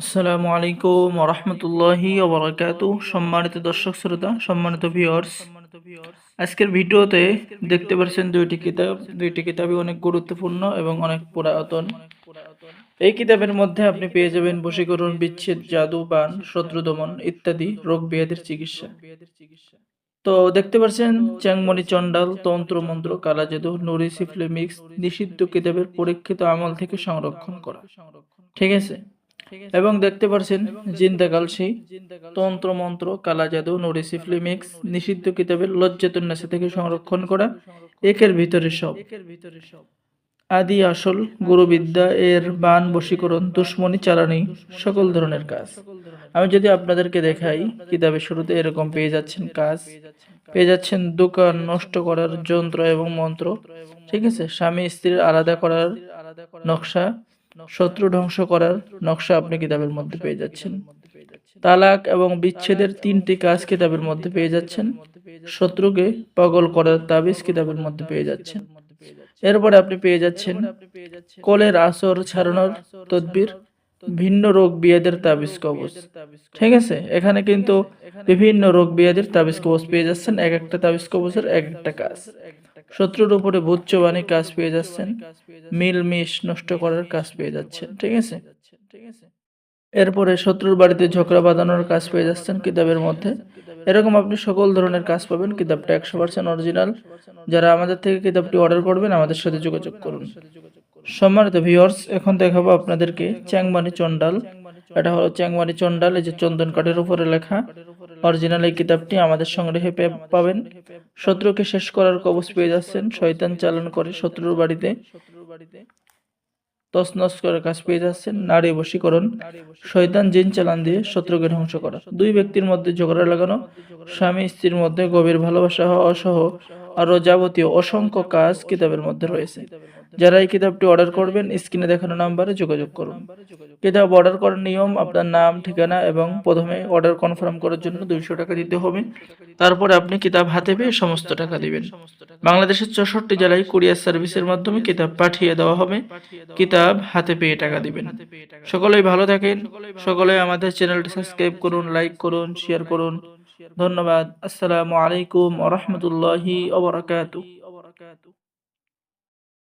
আসসালামু আলাইকুম ওয়া রাহমাতুল্লাহি ওয়া বারাকাতুহু। সম্মানিত দর্শক শ্রোতা, সম্মানিত ভিউয়ার্স, আজকের ভিডিওতে দেখতে পাচ্ছেন দুইটি কিতাবই অনেক গুরুত্বপূর্ণ এবং অনেক পুরাতন। এই কিতাবের মধ্যে আপনি পেয়ে যাবেন বশীকরণ, বিচ্ছেদ, জাদু, বান, শত্রু দমন ইত্যাদি রোগ ব্যাধির চিকিৎসা। তো দেখতে পাচ্ছেন চ্যাংমণি চণ্ডাল, তন্ত্র মন্ত্র, কালা জাদু, নুরি সিফলি মিক্স নিষিদ্ধ কিতাবের পরীক্ষিত আমল থেকে সংরক্ষণ করা। ঠিক আছে? এবং দেখতে পাচ্ছেন জিন্দা কালসি, তন্ত্র মন্ত্র, কালা জাদু, নুরি সিফলি মিক্স নিষিদ্ধ কিতাবের লজ্জাতুন্নাসা থেকে সংরক্ষণ করা। একের ভিতরে সব আদি আসল গুরুবিদ্যা, এর বান, বশীকরণ, দুশ্মনী, চালানি, সকল ধরনের কাজ। আমি যদি আপনাদেরকে দেখাই, কিতাবের শুরুতে এরকম পেয়ে যাচ্ছেন কাজ, পেয়ে যাচ্ছেন দোকান নষ্ট করার যন্ত্র এবং মন্ত্র। ঠিক আছে? স্বামী স্ত্রীর আলাদা করার নকশা, শত্রু ধ্বংস করার নকশা আপনি কিতাবের মধ্যে পেয়ে যাচ্ছেন। তালাক এবং বিচ্ছেদের 3টি কাজ কিতাবের মধ্যে পেয়ে যাচ্ছেন। শত্রুকে পাগল করার তাবিজ কিতাবের মধ্যে পেয়ে যাচ্ছেন। এরপরে আপনি পেয়ে যাচ্ছেন কলের আসর ছাড়ানোর তদবির, ভিন্ন রোগ বিয়াদের তাবিজ কবজ। ঠিক আছে? এখানে কিন্তু বিভিন্ন রোগ বিয়াদের তাবিজ কবজ পেয়ে যাচ্ছেন। এক একটা তাবিজ কবজের এক একটা কাজ। শত্রুর উপরে ভূতচবানি কাজ পেয়ে যাচ্ছেন। মিল মিশ নষ্ট করার কাজ পেয়ে যাচ্ছেন। ঠিক আছে? এরপরে শত্রুর বাড়িতে ঝগড়া বাঁধানোর কাজ পেয়ে যাচ্ছেন কিতাবের মধ্যে। এরকম আপনি সকল ধরনের কাজ পাবেন। কিতাবটা 100% অরিজিনাল। যারা আমাদের থেকে কিতাবটি অর্ডার করবেন, আমাদের সাথে যোগাযোগ করুন। সম্মানিত ভিউয়ার্স, এখন দেখাবো আপনাদেরকে চ্যাংমানি চণ্ডাল। এটা হলো চ্যাংমানি চণ্ডাল, এই যে চন্দন কাঠের উপরে লেখা। অরিজিনাল এই কিতাবটি আমাদের সংগ্রহে পাবেন। শত্রুকে শেষ করার কবজ পেয়ে যাচ্ছেন। শয়তান চালান করে শত্রুর বাড়িতে তছনছ করে কাজ পেয়ে যাচ্ছেন। নারী বশীকরণ, শয়তান জিন চালান দিয়ে শত্রুকে ধ্বংস করা। দুই ব্যক্তির মধ্যে ঝগড়া লাগানো, স্বামী স্ত্রীর মধ্যে গভীর ভালোবাসা হওয়া সহ আরও যাবতীয় অসংখ্য কাজ কিতাবের মধ্যে রয়েছে। যারা এই কিতাবটি অর্ডার করবেন, স্ক্রিনে দেখানো নাম্বারে যোগাযোগ করুন। কিতাব অর্ডার করার নিয়ম: আপনার নাম, ঠিকানা এবং প্রথমে অর্ডার কনফার্ম করার জন্য 200 টাকা দিতে হবে। তারপরে আপনি কিতাব হাতে পেয়ে সমস্ত টাকা দিবেন। বাংলাদেশের 64 জেলায় কুরিয়ার সার্ভিসের মাধ্যমে কিতাব পাঠিয়ে দেওয়া হবে। কিতাব হাতে পেয়ে টাকা দিবেন। সকলেই ভালো থাকেন। সকলে আমাদের চ্যানেলটি সাবস্ক্রাইব করুন, লাইক করুন, শেয়ার করুন। ধন্যবাদ। আসসালামু আলাইকুম ওয়া রাহমাতুল্লাহি ওয়া বারাকাতুহু।